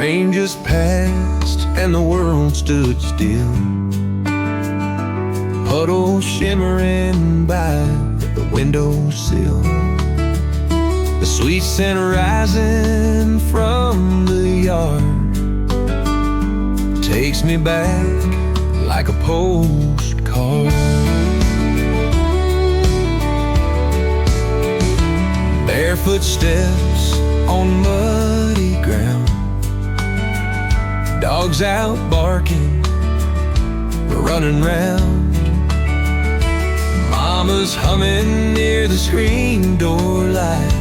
Rain just passed and the world stood still. Puddles shimmering by the windowsill. The sweet scent rising from the yard takes me back like a postcard. Barefoot steps on muddy ground. Dogs out barking, running round. Mama's humming near the screen door light,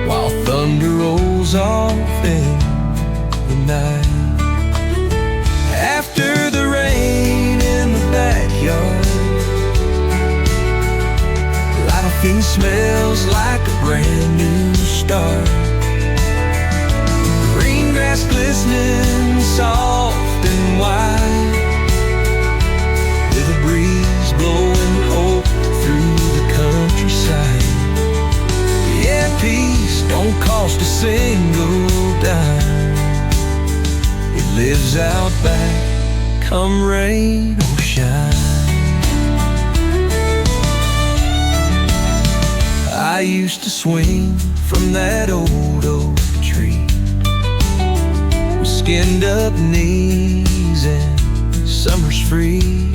while thunder rolls off in the night. After the rain in the backyard, life smells like a brand new start. Green grass glistening soft and wide, with a breeze blowing hope through the countryside. Yeah, peace don't cost a single dime. It lives out back, come rain or shine. I used to swing from that old oak tree with skinned up knees and summer's free.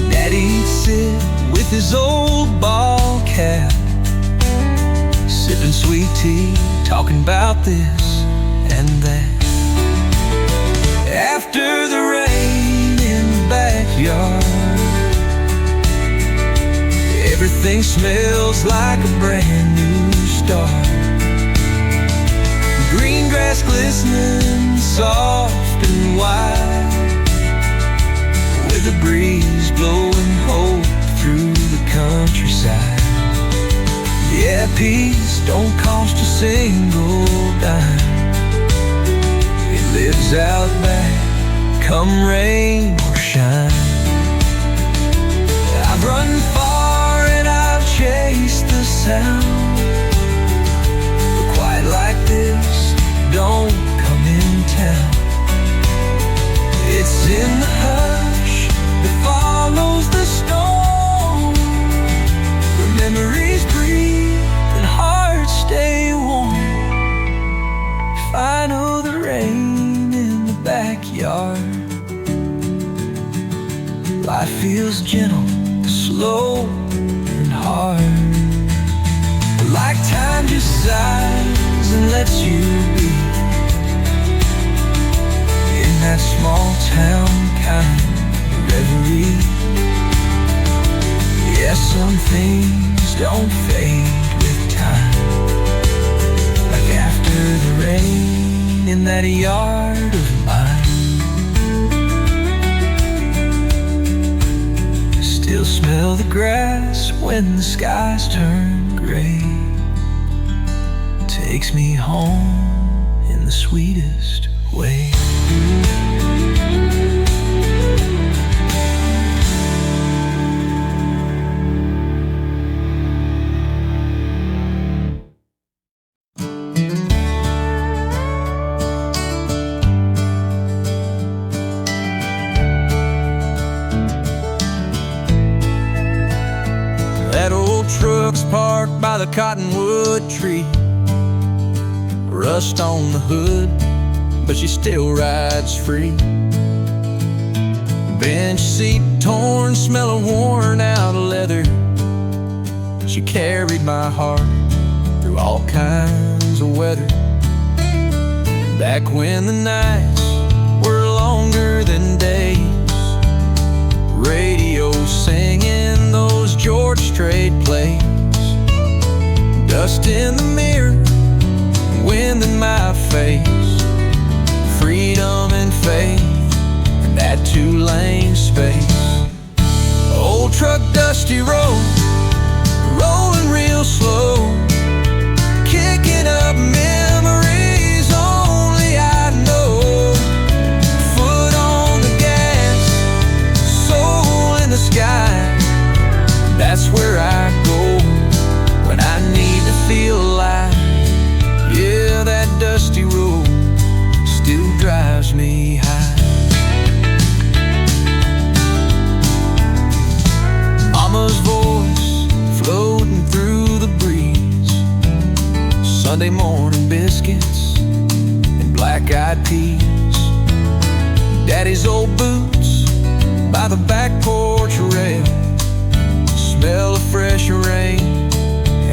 Daddy'd sit with his old ball cap, sipping sweet tea, talking about this and that. After the rain in the backyard, everything smells like a brand new start. Green grass glistening soft and wide, with a breeze blowing hope through the countryside. Yeah, peace don't cost a single dime. It lives out back, come rain or shine. I've run far and I've chased the sound, but quiet like this don't come in town. It's in the hush that follows the storm, where memories breathe and hearts stay warm. If I know the rain in the backyard, life feels gentle, slow and hard. Like time just sighs and lets you be in that small town kind of reverie. Yeah, some things don't fade with time, like after the rain in that yard of mine. Still smell the grass when the skies turn gray. Takes me home in the sweetest way. That old truck's parked by the cottonwood tree. Rust on the hood, but she still rides free. Bench seat torn, smell of worn out leather. She carried my heart through all kinds of weather. Back when the nights were longer than days, radio singing those George Strait plays. Dust in the mirror, wind in my face, freedom and faith, and that two-lane space. Old truck, dusty road, rolling real slow, kicking up memories only I know. Foot on the gas, soul in the sky, that's where I go when I need to feel alive. Yeah, that dusty Sunday morning biscuits and black-eyed peas. Daddy's old boots by the back porch rail, smell of fresh rain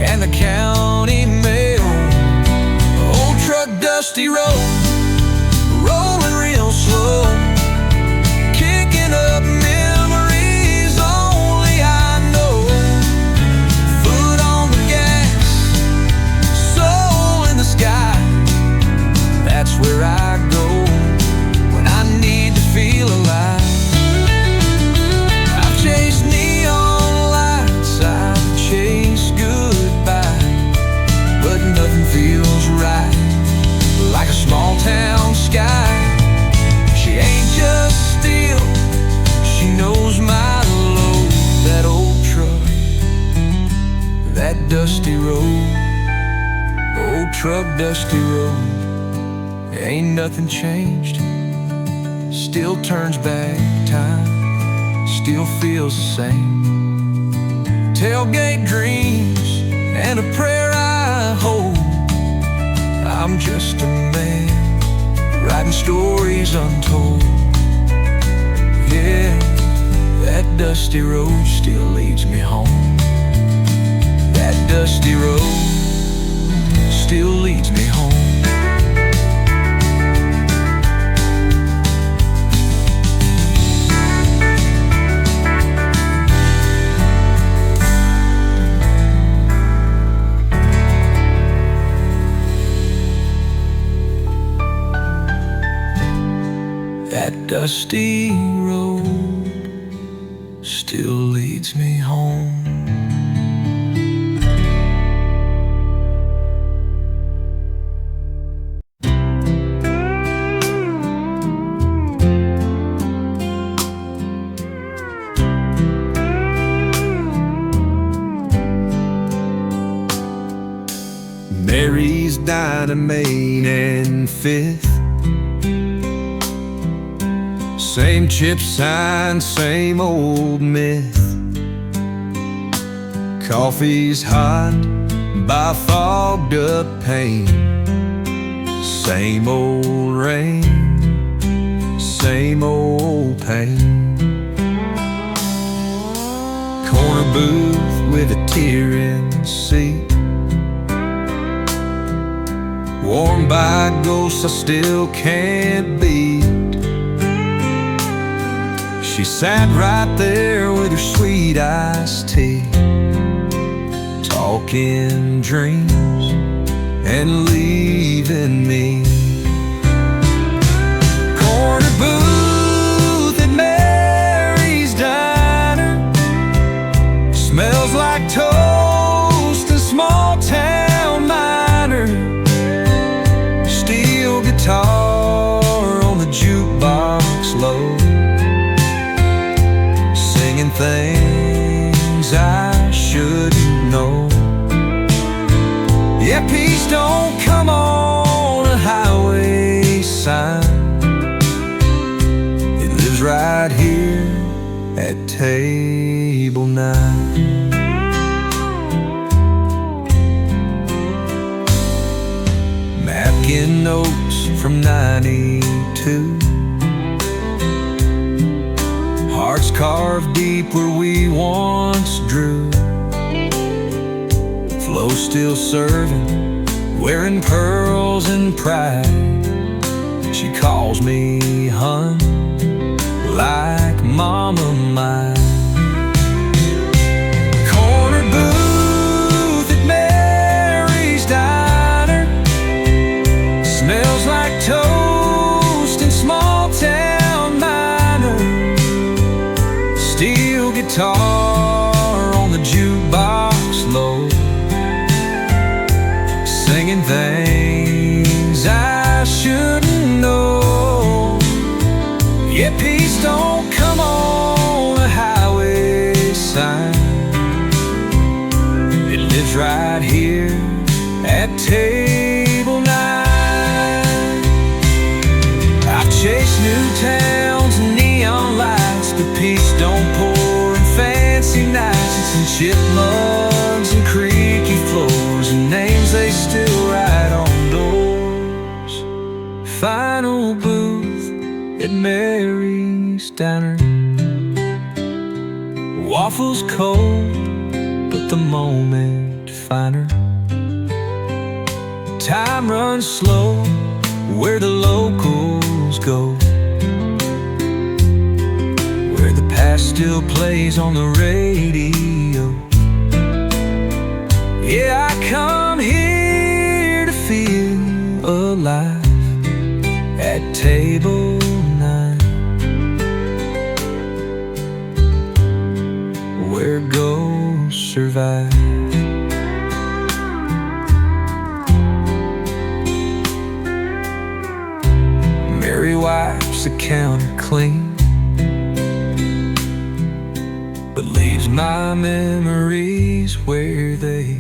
and the county mail. Old truck, dusty road, rolling real slow, kicking up memories only I know. Foot on the gas, soul in the sky, that's where I go when I need to feel alive. I've chased neon lights, I've chased goodbye, but nothing feels right like a small town sky. She ain't just steel, she knows my load. That old truck, that dusty road, old truck, dusty road. Ain't nothing changed, still turns back time, still feels the same. Tailgate dreams and a prayer I hold. I'm just a man, writing stories untold. Yeah, that dusty road still leads me home. That dusty road still leads me home. That dusty road still leads me home. Mary's dining Main and Fifth, same chip sign, same old myth. Coffee's hot by fogged up pane, same old rain, same old pain. Corner booth with a tear in the seat, warmed by ghosts I still can't beat. She sat right there with her sweet iced tea, talking dreams and leaving me. Corner booth at Mary's Diner, smells like toast and small town miner. Steel guitar on the jukebox low, things I shouldn't know. Yeah, peace don't come on a highway sign, it lives right here at table 9. Napkin notes from 92, hearts carved deep where we once drew. Flo still serving, wearing pearls and pride. She calls me hun, like mama mine. Corner booth at Mary's Diner, smells like toast and small town miner. Steel guitar on the jukebox low, singing things I shouldn't know. Yeah, peace don't come on a highway sign, it lives right here at table 9. I've chased new towns and neon lights, but peace don't pour in fancy nights. It's in chipmunks and creaky floors and names they still write at Mary's Diner. Waffles cold, but the moment finer. Time runs slow where the locals go, where the past still plays on the radio. Yeah, I come here to feel alive at table 9, where ghosts survive. Mary wipes the counter clean, but leaves my memories where they've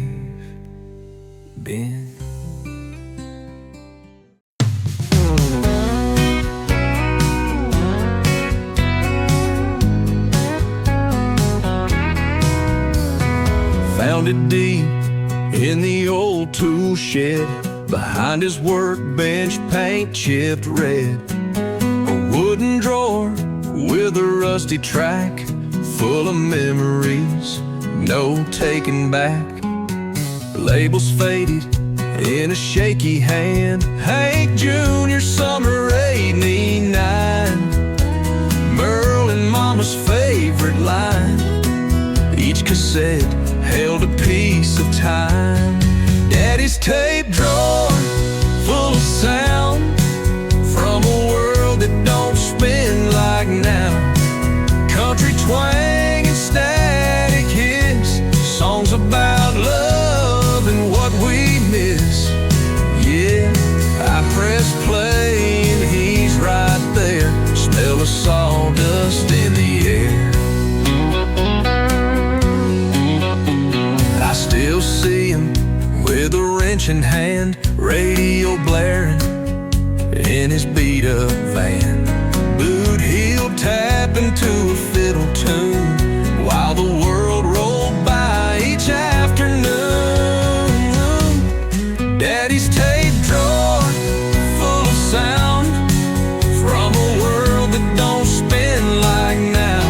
been. Found it deep in the old tool shed, behind his workbench, paint chipped red. A wooden drawer with a rusty track, full of memories, no taking back. Labels faded in a shaky hand. Hank Jr., summer '89. Merle and Mama's favorite line. Each cassette held a piece of time. Daddy's tape drawer full of sound from a world that don't spin like now. Country twang and static hits, songs about love and what we miss. Yeah, I press play and he's right there. Smell of sawdust in the air. I still see him with a wrench in hand, radio blaring in his beat-up van. Boot heel tapping to a fiddle tune while the world rolled by each afternoon. Daddy's tape drawer full of sound from a world that don't spin like now.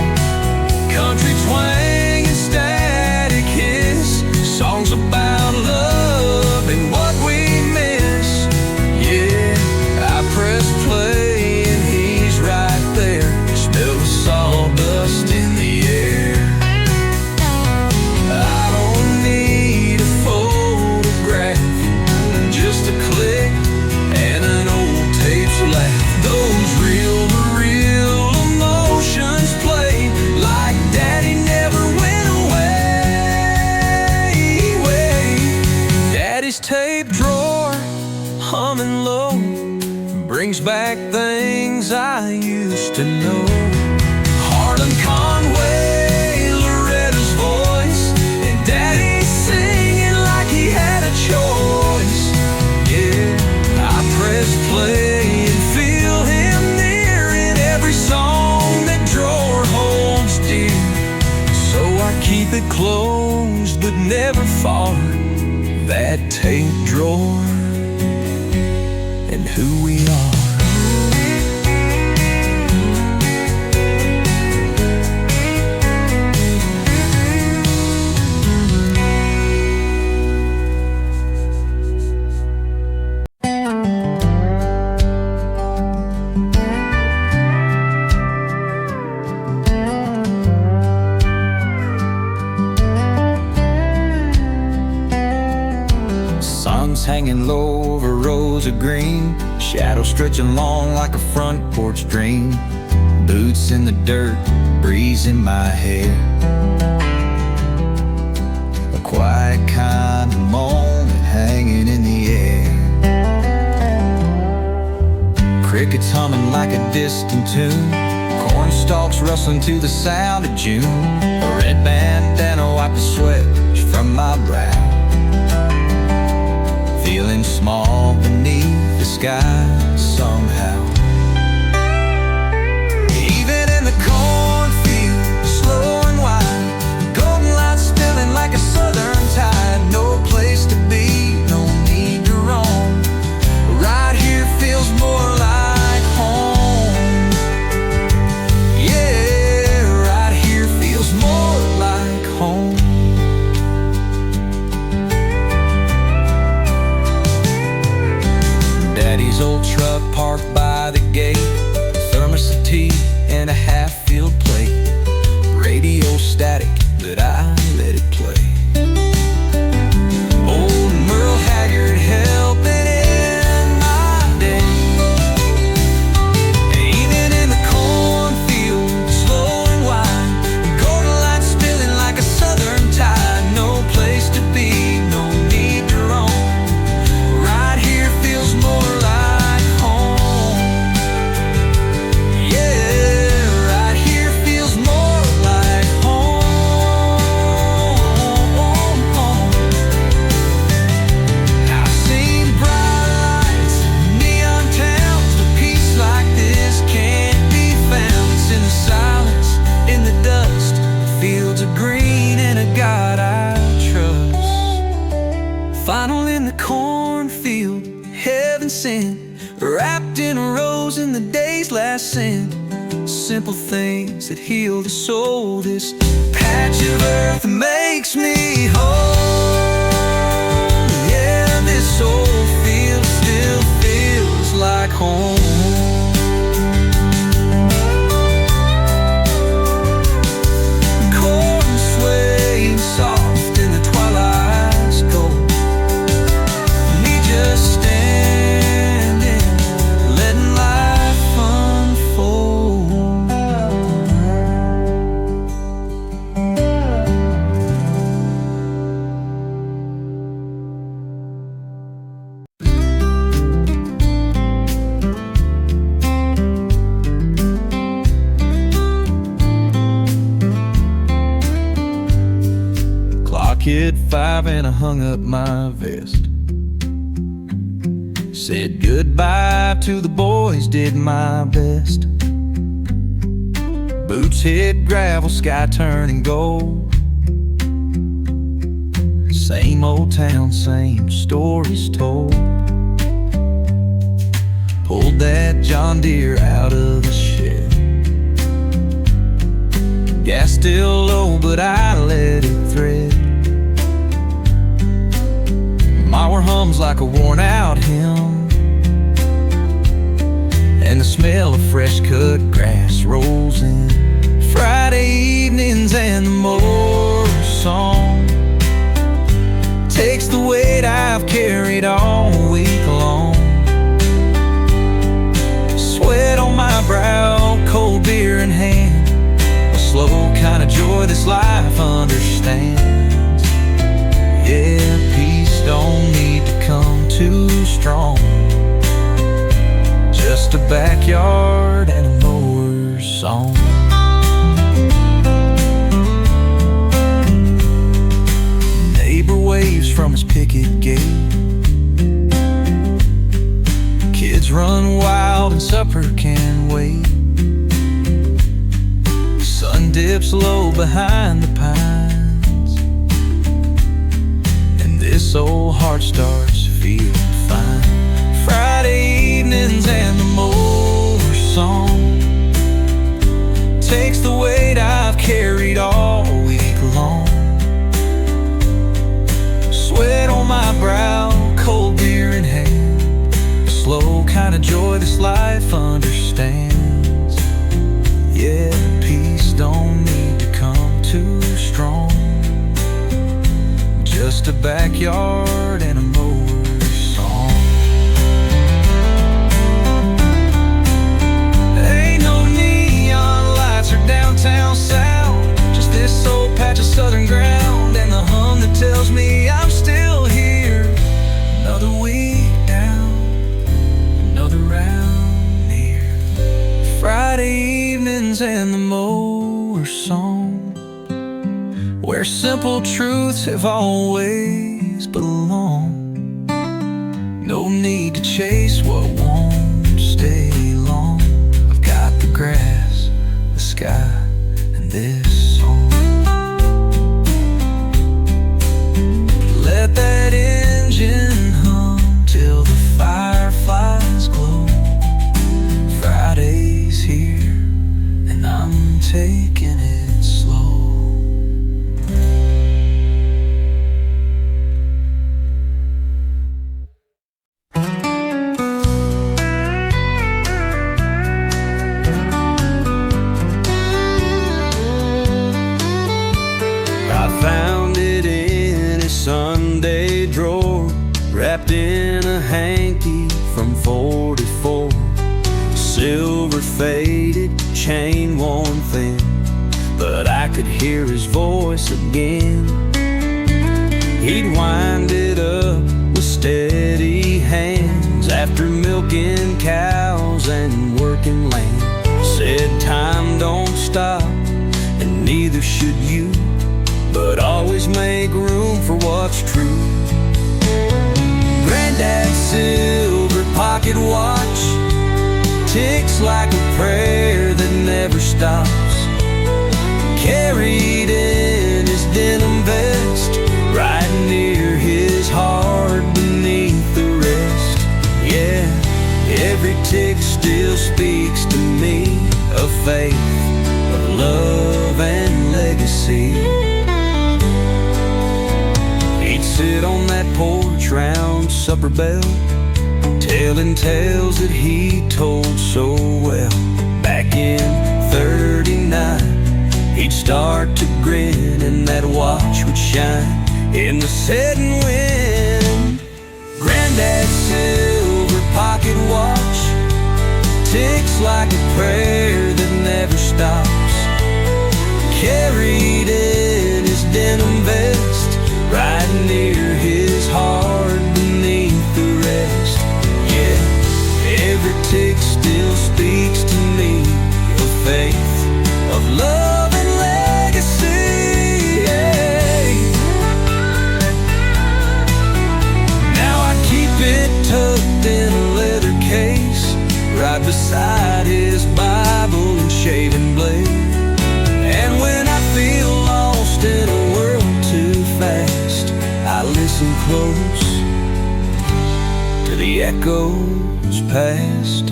Country twang and static hiss, songs about love and what we miss. Yeah, I press play and he's right there. Smell the sawdust in the air. I don't need a photograph, just a click and an old tape's laugh. Those reel-to-reel emotions play like Daddy never went away. Daddy's tape drawer humming low brings back things I used to know. Harlan Conway, Loretta's voice, and Daddy singing like he had a choice. Yeah, I press play and feel him near in every song that drawer holds dear. So I keep it closed but never far, that tape drawer and who we are. Sun's hanging low over rows of green, shadows stretching long like a front porch dream. Boots in the dirt, breeze in my hair. A quiet kind of moment hanging in the air. Crickets humming like a distant tune, corn stalks rustling to the sound of June. A red bandana wiped the sweat from my brow, feeling small beneath the sky somehow. Even in the cornfield, slow and wide, golden light spilling like a southern tide. No place to be, no need to roam. Right here feels more like home. a cornfield, heaven sent, wrapped in a rose in the day's last scent. Simple things that heal the soul. This patch of earth makes me whole. Yeah, this old field still feels like home. Corn swaying soft in the twilight's gold. Me just standing, letting life unfold. Clock hit 5 and I hung up my vest. Said goodbye to the boys, did my best. Boots hit gravel, sky turning gold. Same old town, same stories told. Pulled that John Deere out of the shed. Gas still low, but I let it thread. Mower hums like a worn-out hymn, and the smell of fresh cut grass rolls in. Friday evenings and the mower song takes the weight I've carried all week long. Sweat on my brow, cold beer in hand, a slow kind of joy this life understands. Yeah, peace don't need to come too strong. Just a backyard and a mower's song. Neighbor waves from his picket gate. Kids run wild and supper can't wait. Sun dips low behind the pines, and this old heart starts feeling fine. Friday evenings and the mower song takes the weight I've carried all week long. Sweat on my brow, cold beer in hand, a slow kind of joy this life understands. Yeah, peace don't need to come too strong. Just a backyard and a mower's song. Ain't no neon lights or downtown sound, just this old patch of southern ground and the hum that tells me I'm still here. Another week down, another round near. Friday evenings and the mower song, where simple truths have always belonged. No need to chase what won't stay long. I've got the grass, the sky, and this song. Let that engine hum till the fireflies glow. Friday's here, and I'm taking it slow. Found it in his Sunday drawer, wrapped in a hanky from 44. Silver faded, chain worn thin, but I could hear his voice again. He'd wind it up with steady hands after milking cows and working land. Said time don't stop, and neither should you, but always make room for what's true. Granddad's silver pocket watch ticks like a prayer that never stops. Carried in his denim vest, right near his heart beneath sit on that porch round supper bell, telling tales that he told so well. Back in '39, he'd start to grin and that watch would shine in the setting wind. Granddad's silver pocket watch ticks like a prayer that never stops, carried in his denim vest, right near his heart beneath the rest. Yeah, every tick still speaks to me of faith, of love and legacy. Yeah. Now I keep it tucked in a leather case, right beside his Bible and shaving blade. And when I feel lost in a world too fast, I listen close to the echoes past.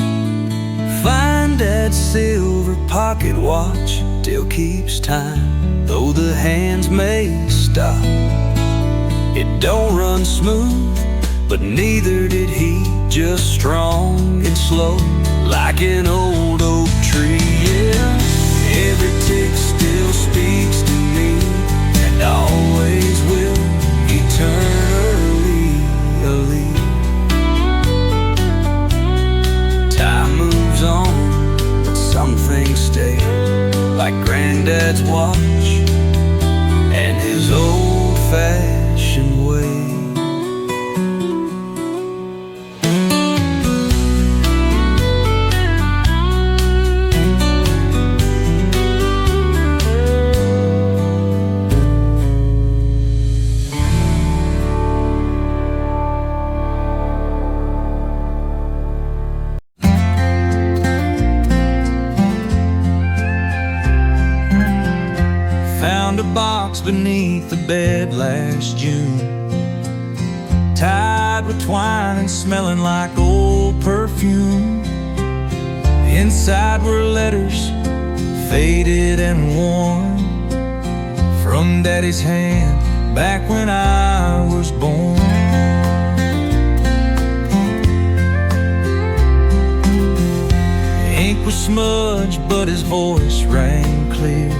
Find that silver pocket watch still keeps time, though the hands may stop. It don't run smooth, but neither did he, just strong and slow, like an old oak tree. Yeah, every tick still speaks to me, and always will, eternally. Time moves on, but some things stay, like Granddad's watch and his old-fashioned way. Found a box beneath the bed last June, tied with twine and smelling like old perfume. Inside were letters, faded and worn, from Daddy's hand back when I was born. The ink was smudged, but his voice rang clear.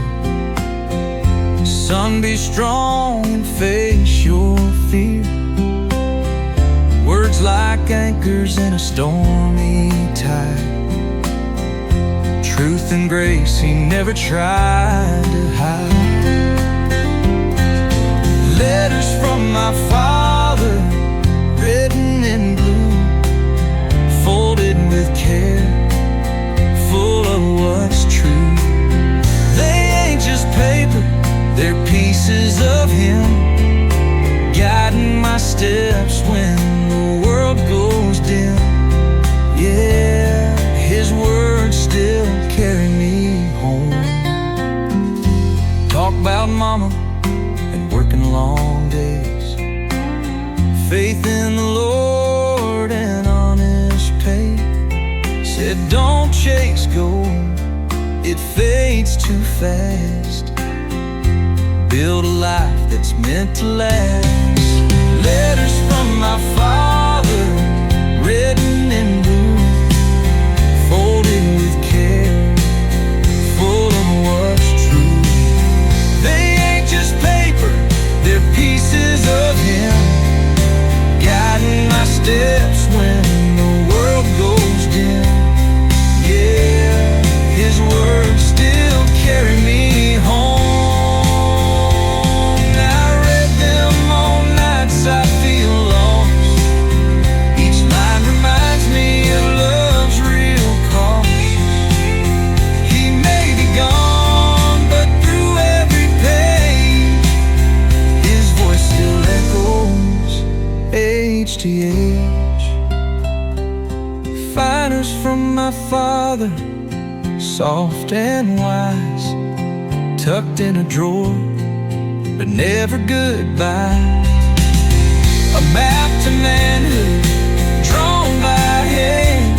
Son, be strong and face your fear. Words like anchors in a stormy tide, truth and grace he never tried to hide. Letters from my father, written in blue, folded with care, full of what's true. They ain't just paper, they're pieces of him, guiding my steps when the world goes dim. Yeah, his words still carry me home. Talk about mama and working long days, faith in the Lord and honest pay. Said don't chase gold, it fades too fast. Build a life that's meant to last. Letters from my father, written in blue, folded with care, full of what's true. They ain't just paper, they're pieces of him, guiding my steps when the world goes dim. Yeah, his words still carry me home. I feel lost. Each line reminds me of love's real cost. He may be gone, but through every page, his voice still echoes, age to age. Finders from my father, soft and wise, tucked in a drawer, but never goodbye. A map to manhood, drawn by hand,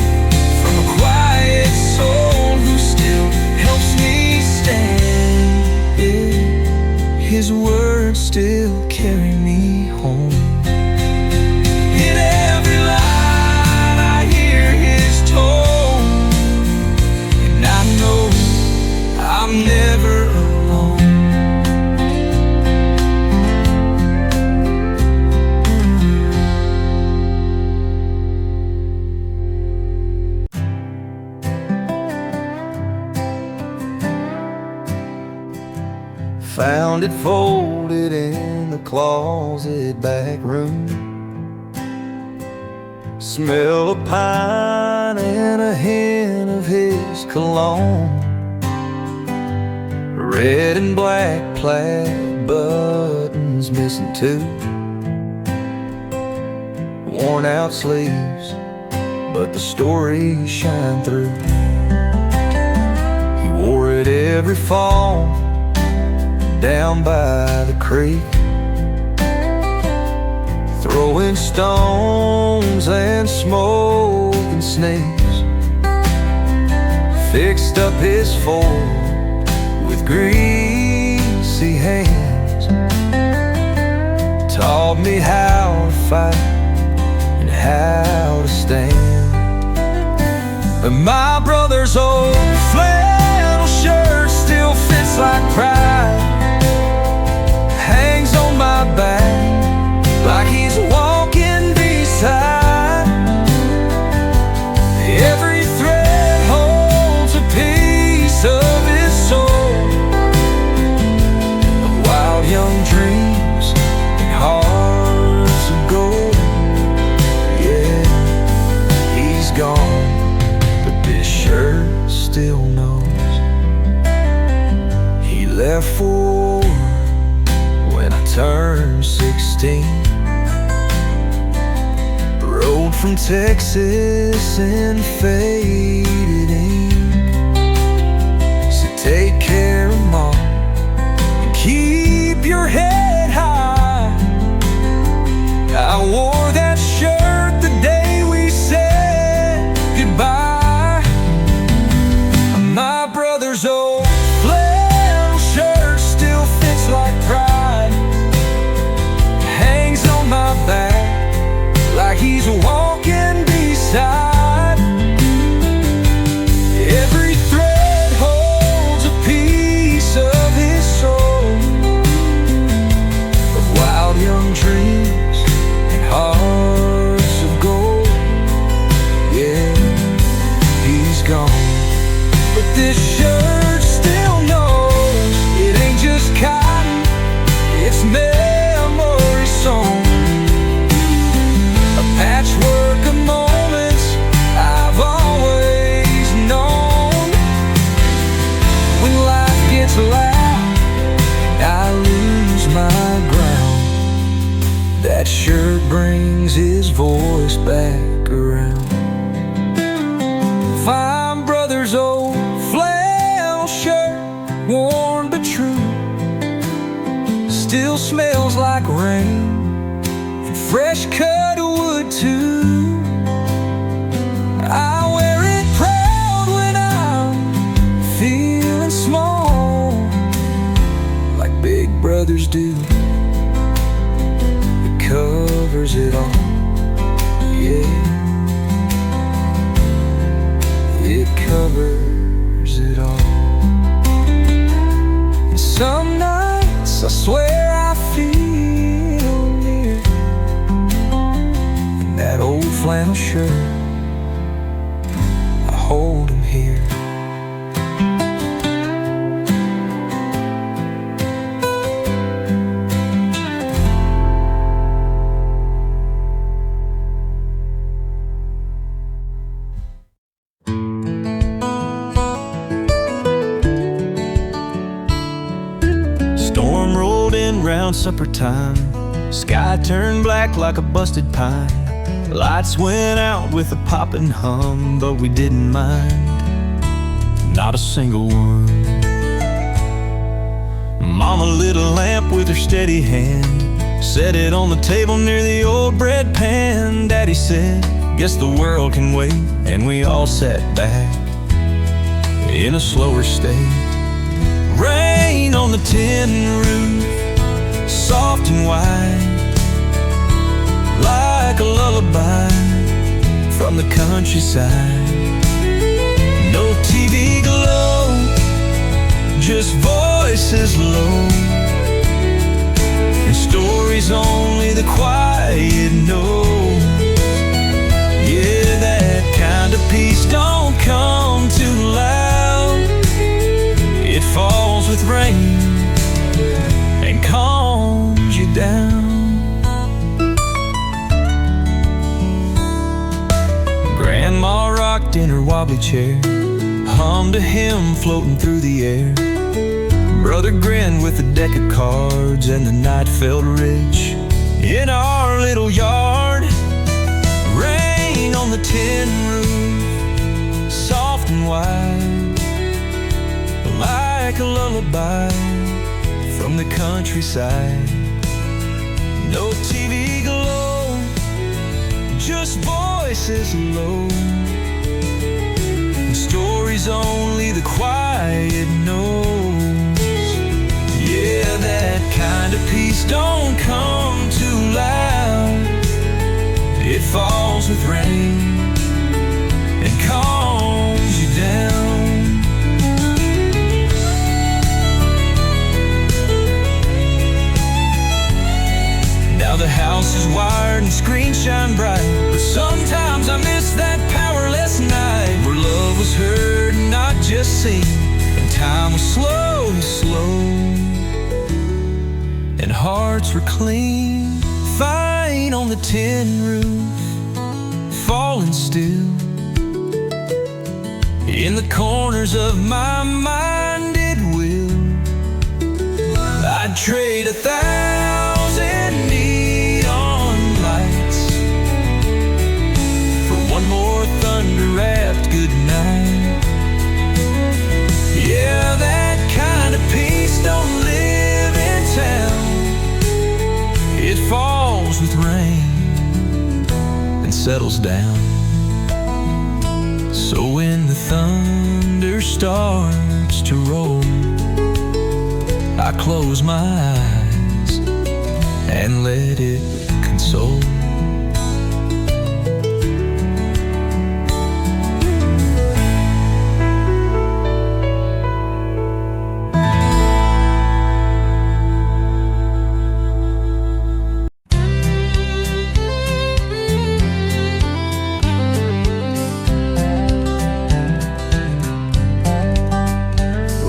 from a quiet soul who still helps me stand. Yeah, his words still carry me home. Found it folded in the closet back room. Smell of pine and a hint of his cologne. Red and black plaid buttons missing too. Worn out sleeves, but the stories shine through. He wore it every fall down by the creek, throwing stones and smoking snakes. Fixed up his Ford with greasy hands. Taught me how to fight and how to stand. But my brother's old flannel shirt still fits like pride. Hangs on my back like he's walking beside. Every thread holds a piece of his soul, of wild young dreams and hearts of gold. Yeah, he's gone, but this shirt still knows. He left for when I turned 16. Rode from Texas in faded ink. So take care of Mom and keep your head high. I wore that shirt the day we said goodbye. My brother's old flannel shirt still fits like pride. Hangs on my back like he's walking beside. Every thread holds a piece of his soul, of wild young dreams and hearts of gold. Yeah, he's gone, but this shirt still knows it ain't just cotton, it's memory sewn. Patchwork of moments I've always known. When life gets loud, I lose my ground. That shirt brings his voice back around. My brother's old flannel shirt, worn but true, still smells like rain and fresh cut wood too. I wear it proud when I'm feeling small, like big brothers do. It covers it all, yeah. It covers it all. And some nights I swear I feel near that old flannel shirt. I hold him here. Storm rolled in round supper time. Sky turned black like a busted pine. Lights went out with a poppin' hum, but we didn't mind, not a single one. Mama lit a lamp with her steady hand, set it on the table near the old bread pan. Daddy said, guess the world can wait, and we all sat back in a slower state. Rain on the tin roof, soft and white, like a lullaby from the countryside. No TV glow, just voices low, and stories only the quiet knows. Yeah, that kind of peace don't come too loud. It falls with rain rocked in her wobbly chair, hummed a hymn floating through the air. Brother grinned with a deck of cards, and the night felt rich in our little yard. Rain on the tin roof, soft and wide, like a lullaby from the countryside. No TV glow, just voices low, and stories only the quiet knows. Yeah, that kind of peace don't come too loud. It falls with rain and calms you down. Now the house is wired and screens shine bright, but sometimes I miss that powerless night where love was heard and not just seen, and time was slow, and hearts were clean. Fine on the tin roof, falling still. In the corners of my mind it will. I'd trade 1,000 neon lights for one more thunder-wrapped goodnight. Yeah, that kind of peace don't live in town. It falls with rain and settles down. So when the thunder starts to roll, I close my eyes and let it console.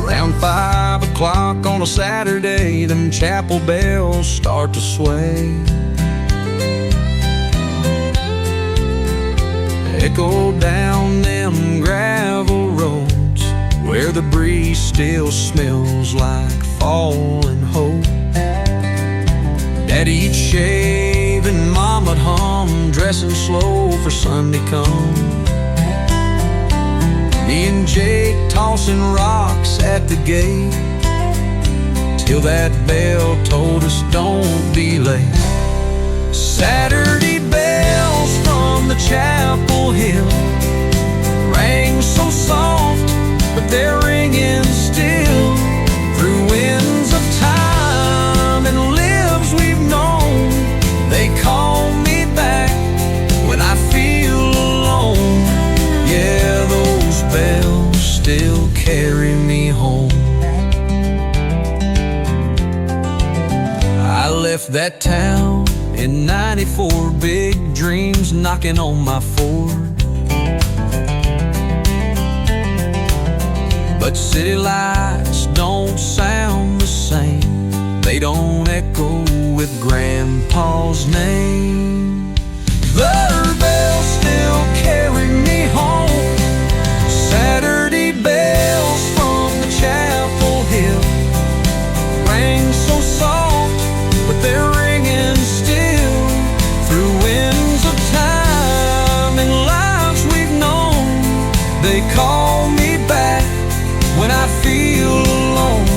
Around 5 o'clock on a Saturday, them chapel bells start to sway. Echo down them gravel roads where the breeze still smells like fall and hope. Daddy'd shave and Mama'd hum, dressing slow for Sunday come. Me and Jake tossing rocks at the gate till that bell told us don't be late. Saturday bells from the chapel hill rang so soft, but they're ringing still through winds of time and lives we've known. They call me back when I feel alone. Yeah, those bells still carry me home. I left that town in '94, big dreams knocking on my Ford. But city lights don't sound the same, they don't echo with Grandpa's name. Their bells still carry me home. Saturday bells from the chapel hill rang so soft, but they're ringing still through winds of time and lives we've known. They call me back when I feel alone.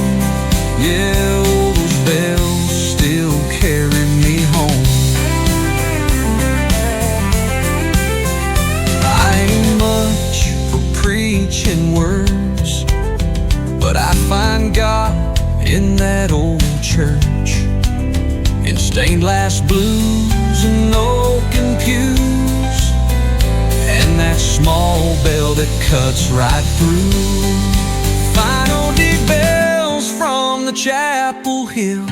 Yeah, those bells still carry me home. I ain't much for preaching words, but I find God in that old church, in stained glass blues and oaken pews, and that small bell that cuts right through. Final D bells from the chapel hill,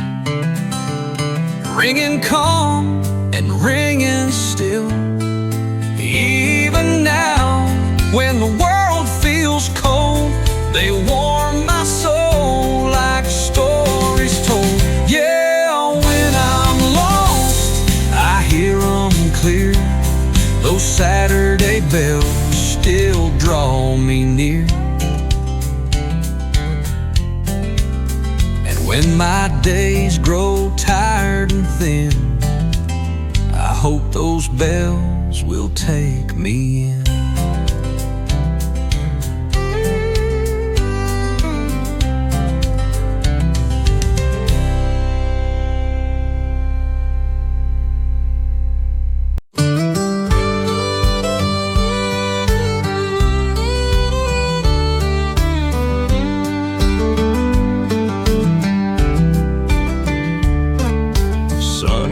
ringing calm and ringing still. Even now, when the world feels cold, they warm my soul like stories told. Yeah, when I'm lost, I hear them clear. Those Saturday bells still me near. And when my days grow tired and thin, I hope those bells will take me in.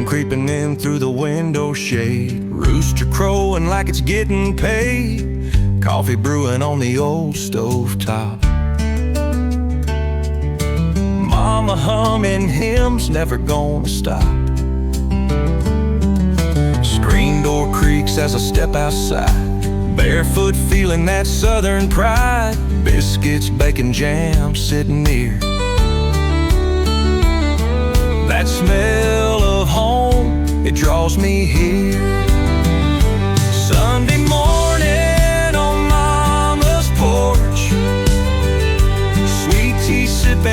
Creeping in through the window shade, rooster crowing like it's getting paid, coffee brewing on the old stove top, mama humming hymns never gonna stop. Screen door creaks as I step outside, barefoot feeling that southern pride, biscuits, bacon, jam sitting near. That smell of home, it draws me here. Sunday morning on mama's porch, sweet tea sipping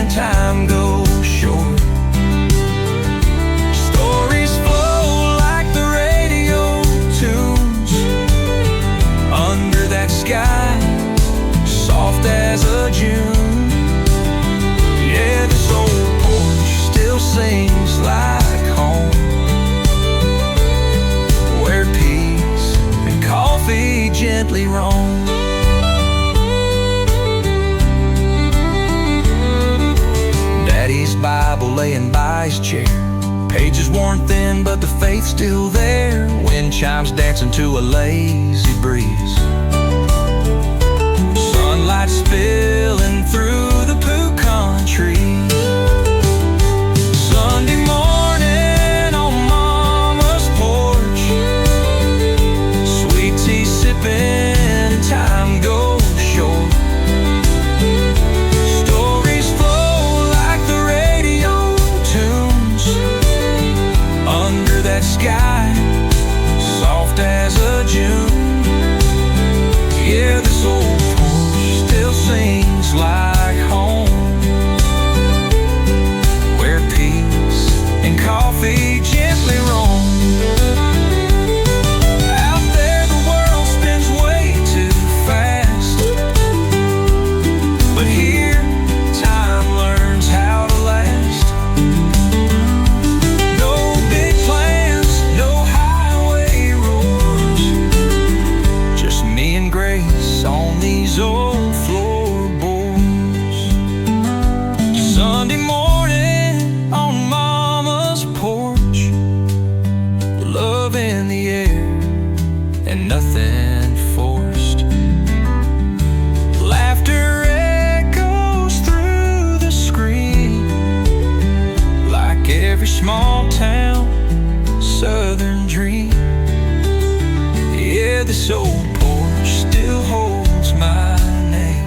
and time goes short. Stories flow like the radio tunes under that sky, soft as a June. Yeah, this old porch still sings like home, where peace and coffee gently roam. Daddy's Bible laying by his chair, pages worn thin but the faith still there. Wind chimes dancing to a lazy breeze, sunlight spilling through the pecan trees. Sunday morning on mama's porch, sweet tea sipping and time goes short. Stories flow like the radio tunes under that sky, soft as a June. Yeah, this old porch still sings like home, where peace and coffee gently roam. Out there the world spins way too fast, but here time learns how to last. No big plans, no highway roars, just me and Grace on these old floorboards. Sunday morning on mama's porch, love in the air and nothing forced. Laughter echoes through the screen like every small town southern dream. Yeah, this old porch still holds my name.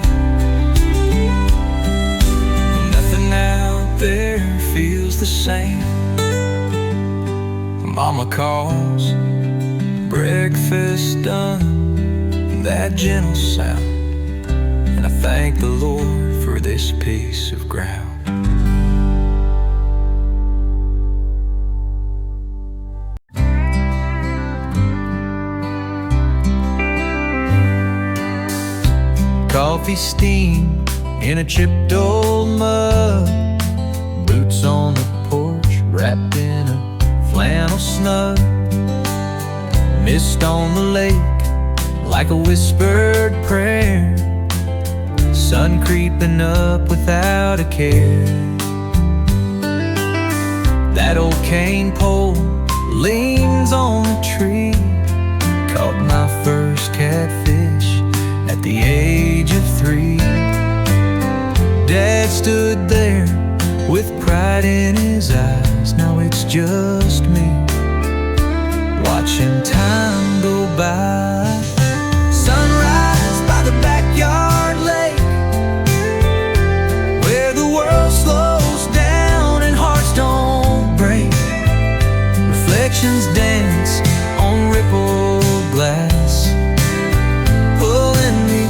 Nothing out there feels the same. Mama calls, breakfast done, that gentle sound, and I thank the Lord for this piece of ground. Coffee steam in a chipped old mug, boots on the porch wrapped in a flannel snug, mist on the lake like a whispered prayer, sun creeping up without a care. That old cane pole leans on the tree, caught my first catfish at the age of 3. Dad stood there with pride in his eyes. Now it's just me watching time go by. Sunrise by the backyard lake, where the world slows down and hearts don't break. Reflections dance on rippled glass, pulling me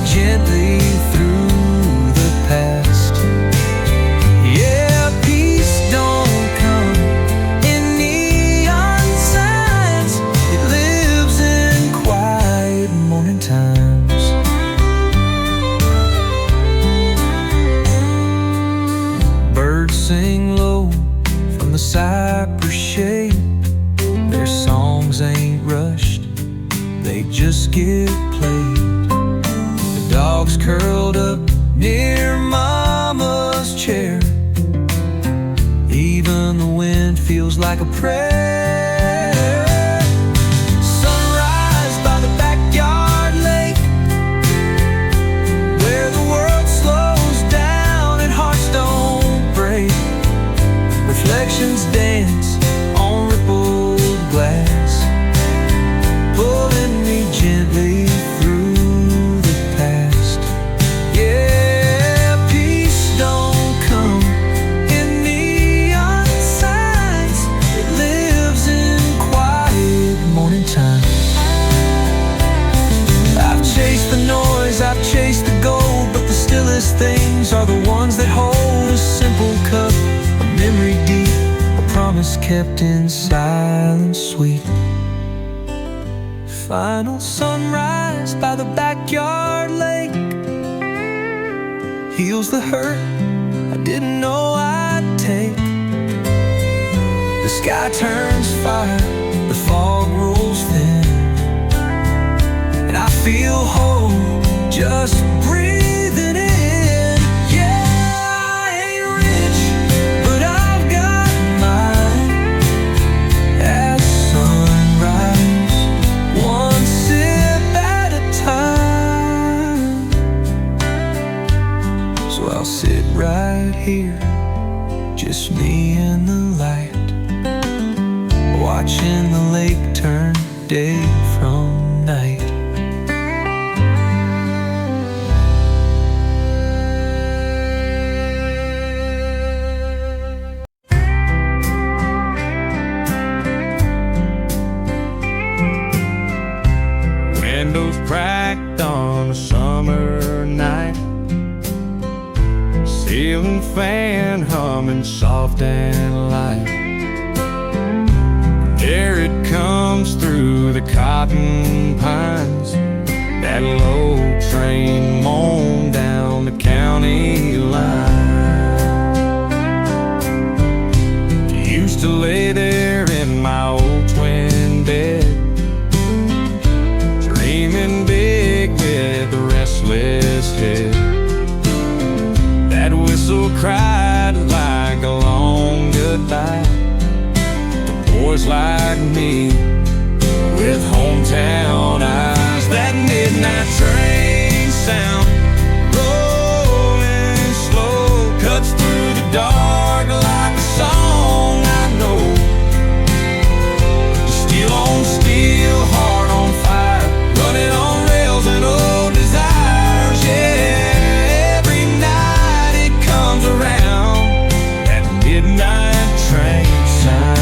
songs ain't rushed, they just get played. The dog's curled up near Mama's chair. Even the wind feels like a prayer. Sunrise by the backyard lake, where the world slows down and hearts don't break. Reflections dance on rippled glass, pulling me gently through the past. Yeah, peace don't come in neon signs, it lives in quiet morning time. I've chased the noise, I've chased the gold, but the stillest things are the ones that hold a simple cup, a memory deep, a promise kept in silence sweet. Final sunrise by the backyard lake heals the hurt I didn't know I'd take. The sky turns fire, the fog rolls thin, and I feel whole just breathing in. Yeah, I ain't rich, but I've got mine. As sunrise, one sip at a time. So I'll sit right here, just me and the light, watching the lake turn day from night. Windows cracked on a summer night, ceiling fan humming soft and light. There it comes through the cotton pines, that low train moan down the county line. Used to lay there in my old twin bed, dreaming big with a restless head. That whistle cried like a long goodbye to boys like me with hometown eyes. That midnight train sound, rolling slow, cuts through the dark like a song I know. Steel on steel, heart on fire, running on rails and old desires. Yeah, every night it comes around, that midnight train sound.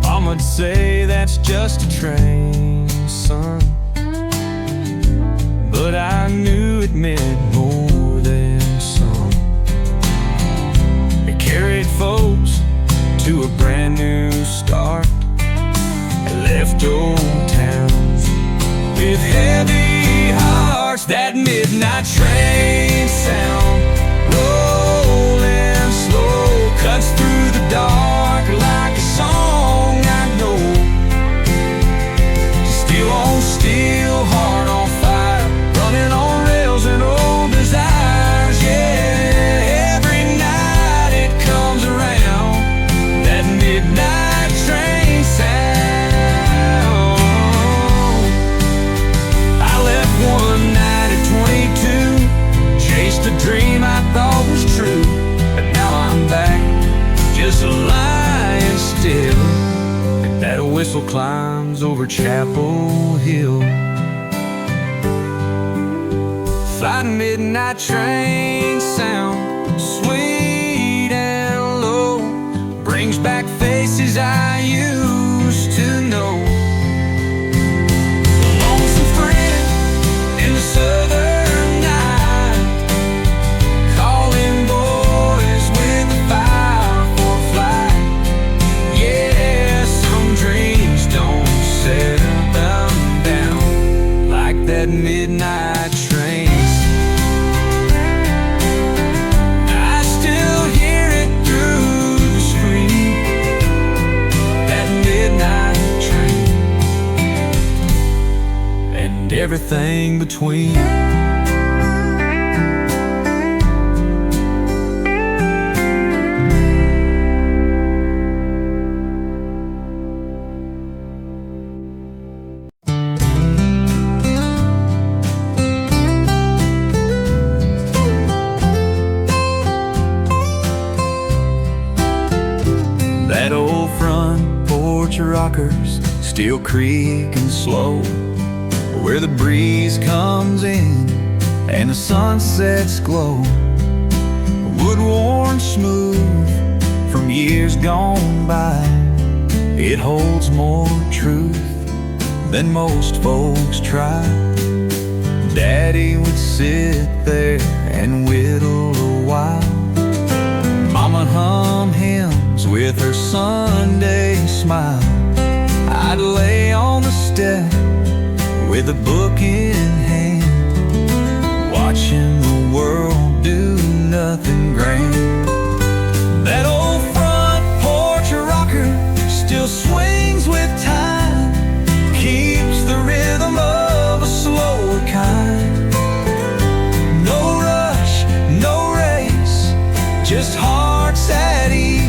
Mama'd say that's just a train, son, but I knew it meant more than some. It carried folks to a brand new start, and left old towns with heavy hearts. That midnight train sound, rolling slow, cuts through the dark like a song I know. Steel on steel, heart on fire, running on rails and old desires. Yeah, every night it comes around, that midnight train sound. I left one night at 22, chased a dream I thought was true, but now I'm back, just lying still. That whistle climbs over Chapel Hill. That midnight train sound, sweet and low, brings back faces I used to know. A lonesome friend in the southern night, calling boys with a fire for a flight. Yeah, some dreams don't settle down like that midnight train. I still hear it through everything between. That old front porch rockers still creaking slow, where the breeze comes in and the sunset's glow. Wood worn smooth from years gone by, it holds more truth than most folks try. Daddy would sit there and whittle a while, Mama hum hymns with her Sunday smile. I'd lay on the step with a book in hand, watching the world do nothing grand. That old front porch rocker still swings with time, keeps the rhythm of a slower kind. No rush, no race, just hearts at ease,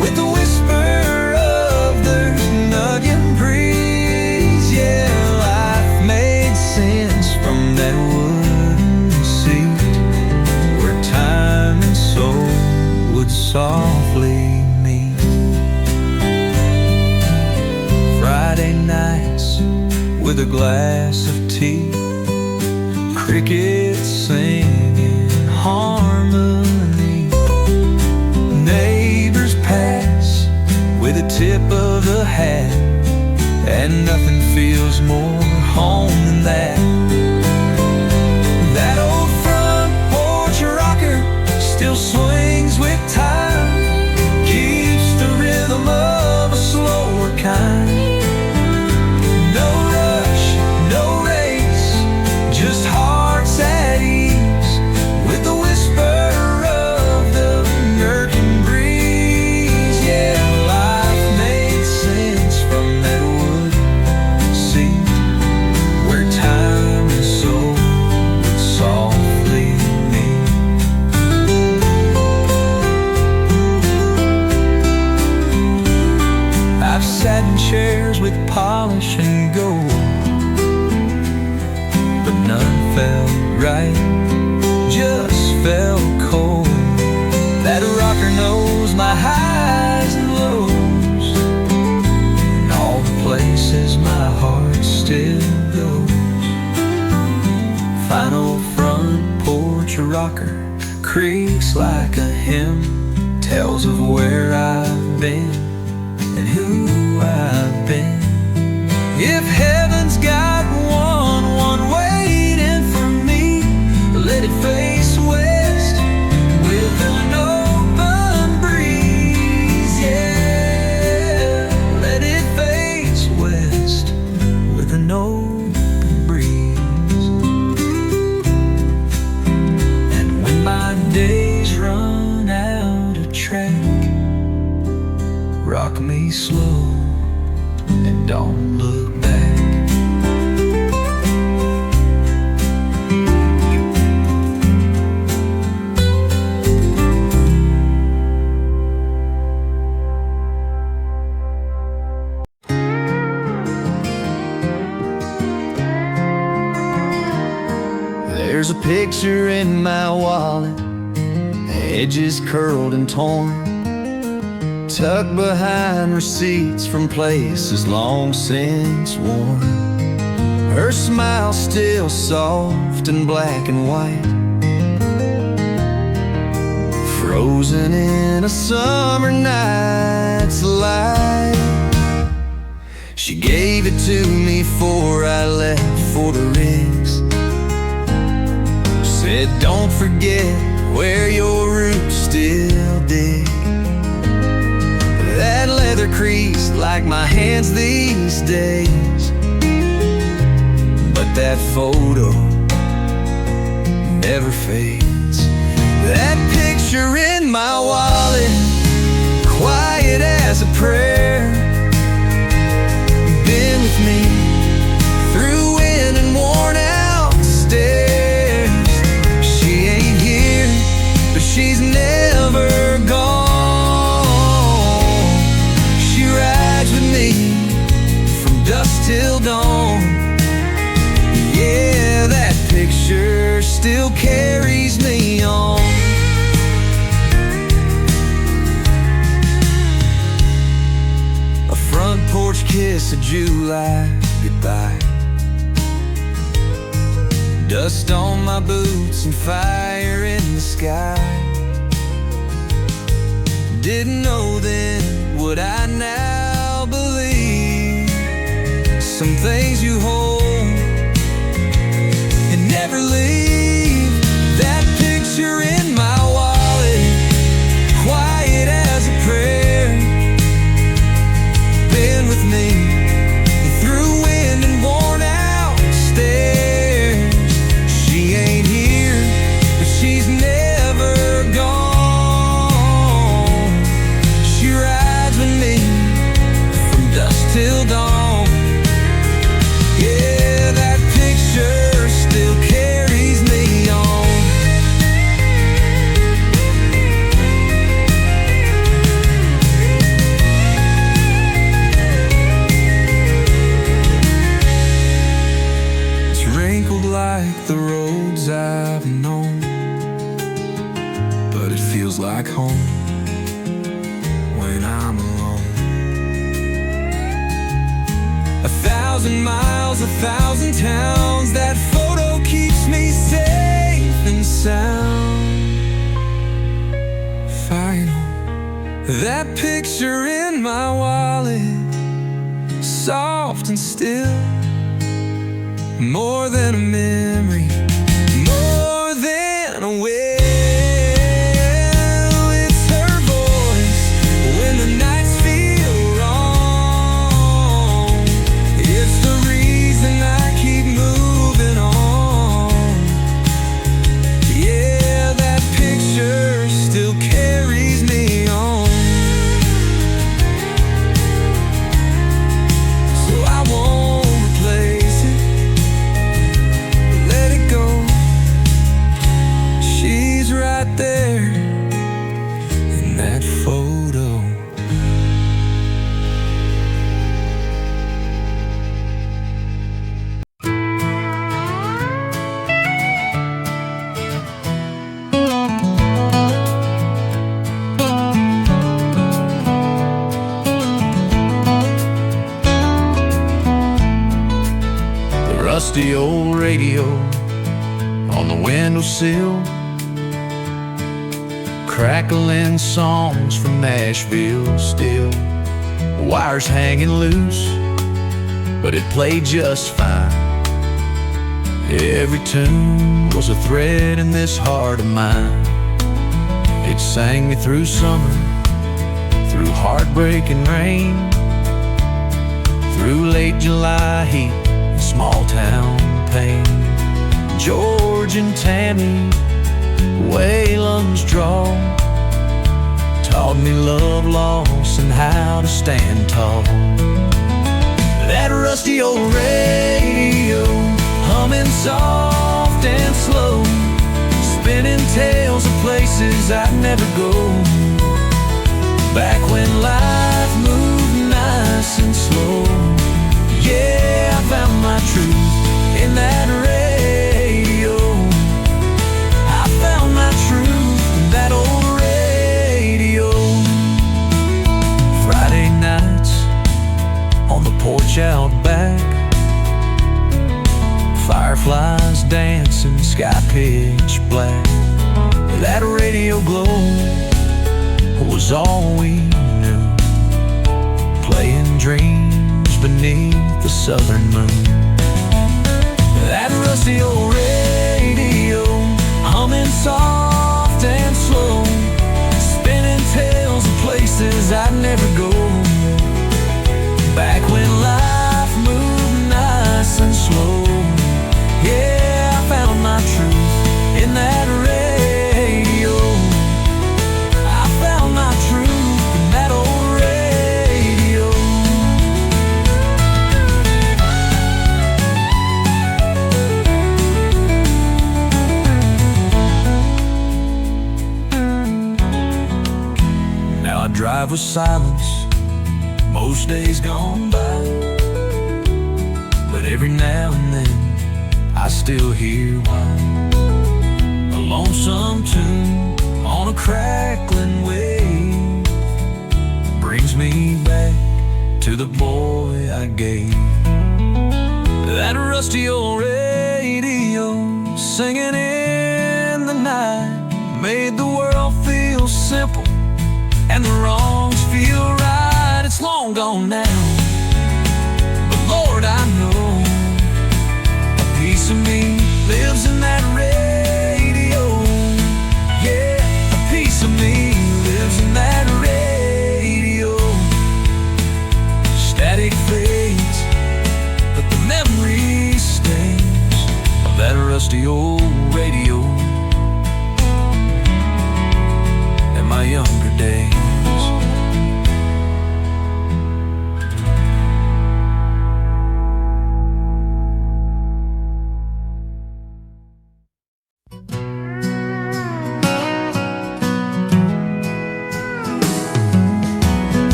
with the whisper of the nudging breeze. Yeah, life made sense from that wooden seat, where time and soul would softly meet. Friday nights with a glass of tea, crickets singing harmony, neighbors pass with a tip of the hat, and nothing feels more home than that. That old front porch rocker still swings with time, keeps the rhythm of a slower kind. No rush, no race, just hearts at ease, with the whisper of the lurking breeze. Yeah, life made sense from that wood seat, where time and soul would softly meet. I've sat in chairs with polish and gold, but none felt right, just felt cold. That rocker knows my highs and lows, and all the places my heart still goes. Fine old front porch rocker creaks like a hymn, tells of where I've been and who I've been. If heaven's got one waiting for me, let it face west with an open breeze. Yeah, let it face west with an open breeze. And when my days run out of track, rock me slow and don't look back. There's a picture in my wallet, edges curled and torn, tucked behind receipts from places long since worn. Her smile still soft and black and white, frozen in a summer night's light. She gave it to me before I left for the rigs, said don't forget where your roots still dig. That leather creased like my hands these days, but that photo never fades. That picture in my wallet, quiet as a prayer, been with me through wind and kiss of July goodbye. Dust on my boots and fire in the sky. Didn't know then what I now believe. Some things you hold and never leave. That picture in my wallet, quiet as a prayer, been with me through wind and worn out stairs. She ain't here, but she's never gone. She rides with me from dusk till dawn. Yeah, that picture still carries me on. It's wrinkled like the roads I've known, but it feels like home when I'm alone. 1,000 miles, 1,000 towns, that photo keeps me safe and sound. Final, that picture in my wallet, soft and still, more than a memory, more than a will. It's her voice when the nights feel wrong. It's the reason I keep moving on. Yeah, that picture still carries me on. So I won't replace it, let it go. She's right there in that photo. The rusty old radio on the windowsill, crackling songs from Nashville still. Wires hanging loose, but it played just fine. Every tune was a thread in this heart of mine. It sang me through summer, through heartbreak and rain, through late July heat and small town pain. George and Tammy, Waylon's draw, taught me love, loss, and how to stand tall. That rusty old radio, humming soft and slow, spinning tales of places I'd never go. Back when life moved nice and slow. Yeah, I found my truth in that radio. I found my truth in that old radio. Friday nights on the porch out back, fireflies dancing, sky pitch black. That radio glow was all we knew, playing dreams beneath the southern moon. That rusty old radio, humming soft and slow, spinning tales of places I'd never go. Back when life moved nice and slow. Yeah, I found my truth in that radio. I found my truth in that old radio. Now I drive with silence most days gone by, but every now and then I still hear one, a lonesome tune on a crackling wave, brings me back to the boy I gate. That rusty old radio singing in the night made the world feel simple and the wrongs feel right. It's long gone now, but Lord, I know a piece of me lives in that radio. Yeah, a piece of me lives in that radio. Static fades, but the memory stays of that rusty old radio in my younger days.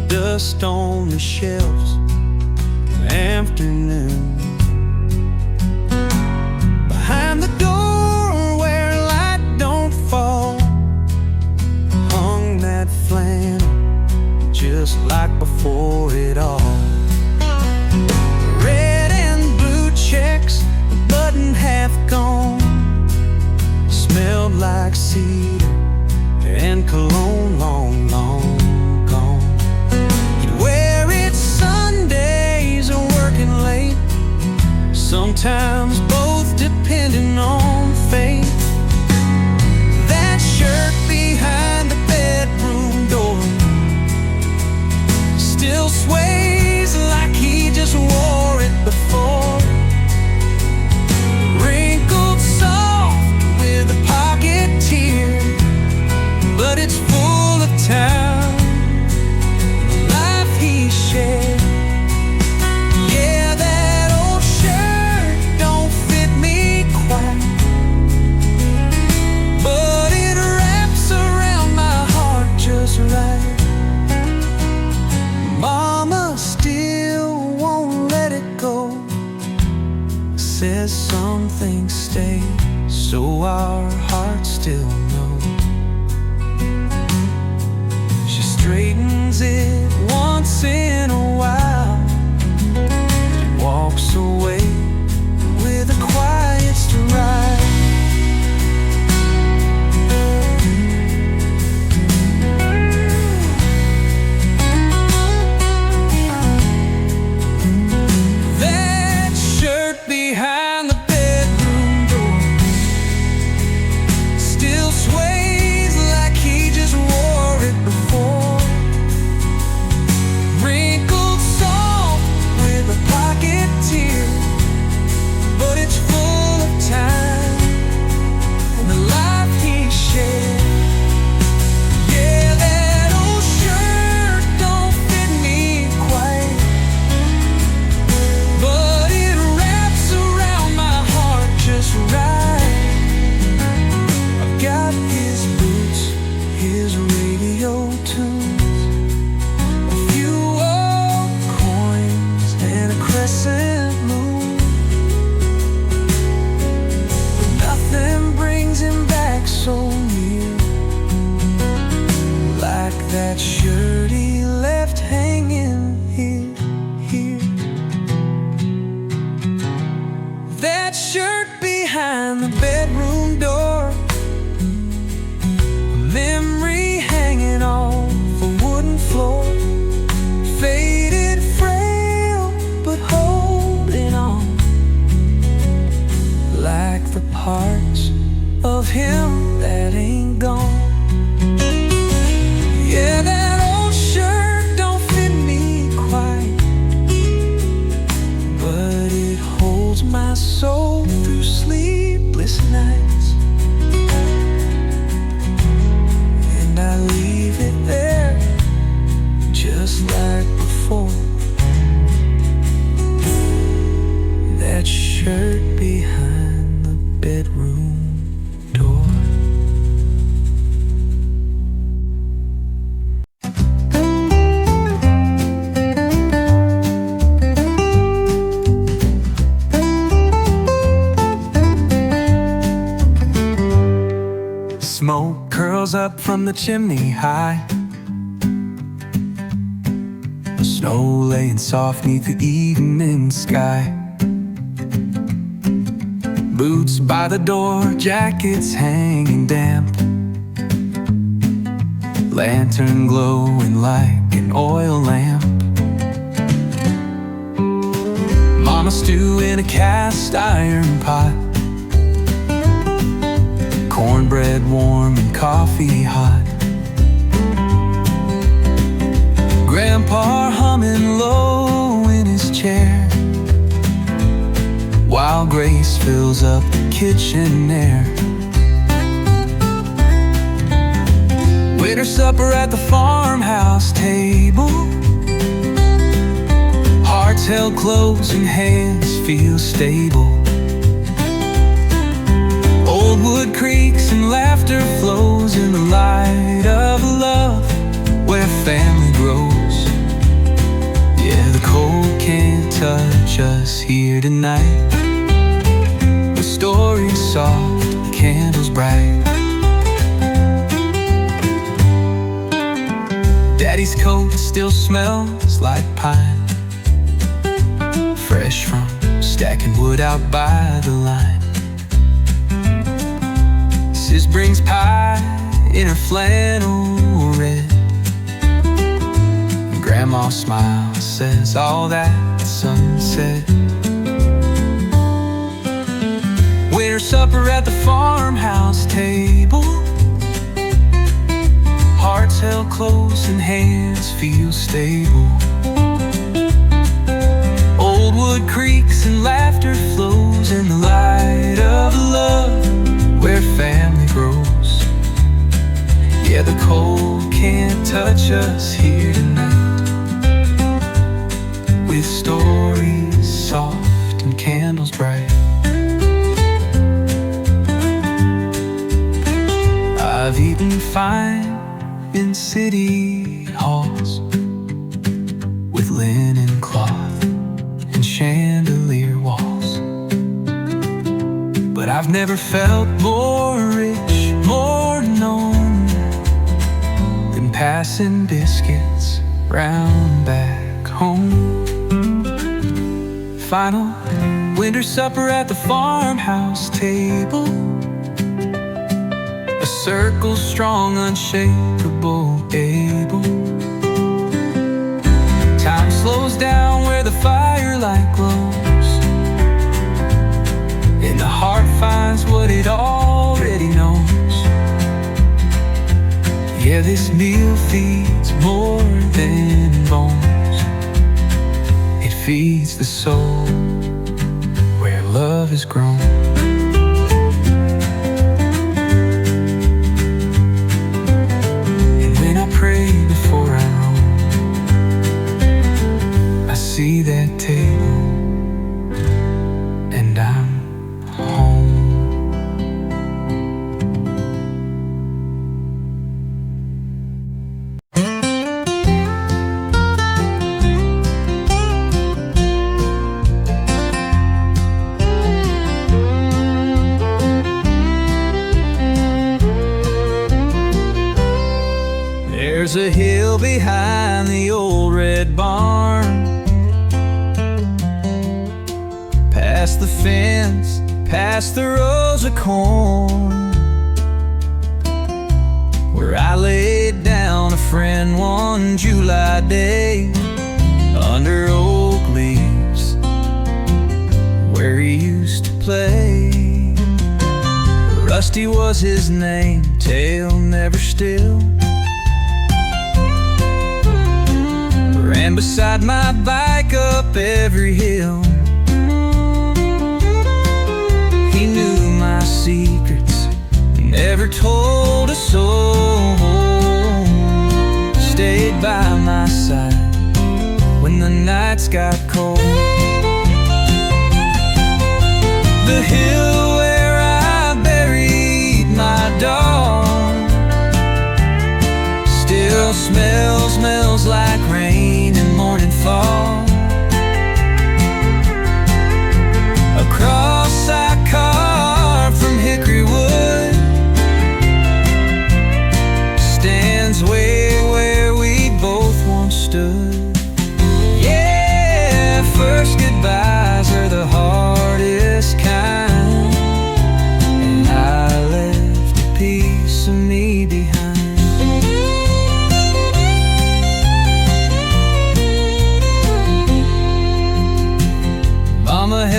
Dust on the shelves, afternoon. Behind the door where light don't fall, hung that flannel just like before it all. Red and blue checks, the button half gone, smelled like cedar and cologne long, long. Sometimes both depending on fate. That shirt behind the bedroom door still sways like he just wore it before. Wrinkled soft with a pocket tear, but it's full of time, the life he shared. Says some things stay, so our hearts still know. She straightens it once in a while, walks away with a quiet stride. Behind the bedroom door still sways like he just wore it before. Wrinkled soft with a pocket tear, but it's full of time and the life he shared. Yeah, that old shirt don't fit me quite, but it wraps around my heart just right. I've got his boots, his radio tunes, a few old coins and a crescent moon, but nothing brings him back so near like that shirt he left hanging here. That shirt behind the bedroom door, a memory hanging off a wooden floor, faded, frail, but holding on, like the parts of him that ain't gone. Yeah, that old shirt don't fit me quite, but it holds my soul through sleepless nights, and I leave it there just like before. That shirt behind the bedroom door. up from the chimney high. The snow laying soft 'neath the evening sky. Boots by the door, jackets hanging damp. Lantern glowing like an oil lamp. Mama stew in a cast iron pot. Cornbread warm and coffee hot. Grandpa humming low in his chair, while Grace fills up the kitchen air. Winter supper at the farmhouse table. Hearts held close and hands feel stable. Old wood creaks and laughter flows in the light of love, where family grows. Yeah, the cold can't touch us here tonight. The story's soft, the candles bright. Daddy's coat still smells like pine, fresh from stacking wood out by the line. Sis brings pie in her flannel red. Grandma smiles, says all that sunset. Winter supper at the farmhouse table. Hearts held close and hands feel stable. Old wood creaks and laughter flows in the light of love, where family grows. Yeah, the cold can't touch us here tonight, with stories soft and candles bright. I've eaten fine in city halls, with linen cloth and chandelier walls. But I've never felt more rich, more known, than passing biscuits round back home. Final winter supper at the farmhouse table. A circle strong, unshakable, able. Time slows down where the firelight glows, and the heart finds what it already knows. Yeah, this meal feeds more than bones. It feeds the soul, where love is grown. And when I pray before I roam, I see that table, and I'm home. There's a hill behind the old red barn, past the fence, past the rows of corn, where I laid down a friend one July day under oak leaves, where he used to play. Rusty was his name, tail never still. Ran beside my bike up every hill. He knew my secrets, never told a soul. Stayed by my side when the nights got cold. The hill where I buried my dog still smells like rain and morning fall. A cross I carved from hickory wood,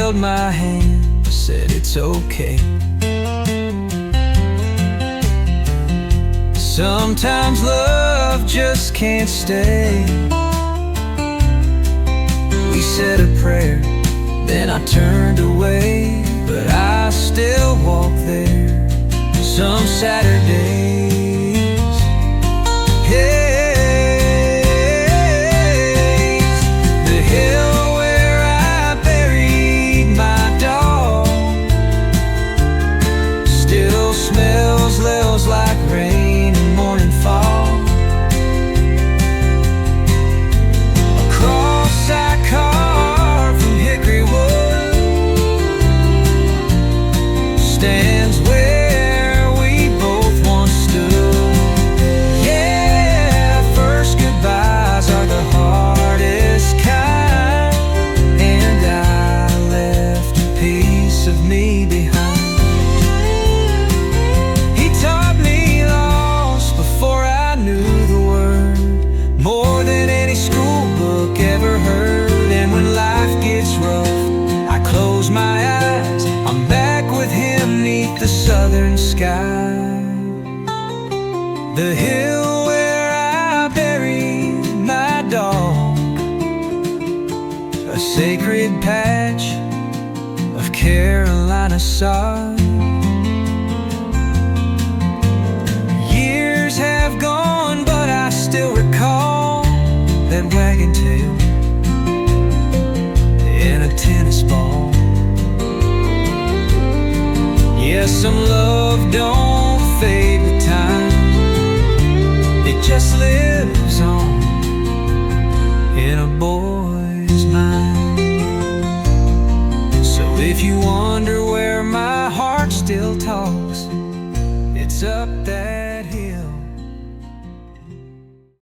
held my hand, I said it's okay. Sometimes love just can't stay. We said a prayer, then I turned away, but I still walk there some Saturdays. Hey, the hill where I buried my dog still smells like rain and morning fog. A cross I carved from hickory wood stands where we both once stood. Yeah, first goodbyes are the hardest kind, and I left a piece of me behind. He taught me lost before I knew the word, more than any school book ever heard. And when life gets rough, I close my eyes, I'm back with him neath the southern sky. The hill where I buried my dog, a sacred patch of Carolina sod. Years have gone, but I still recall that wagon tail and a tennis ball. Yeah, some love don't fade with time, it just lives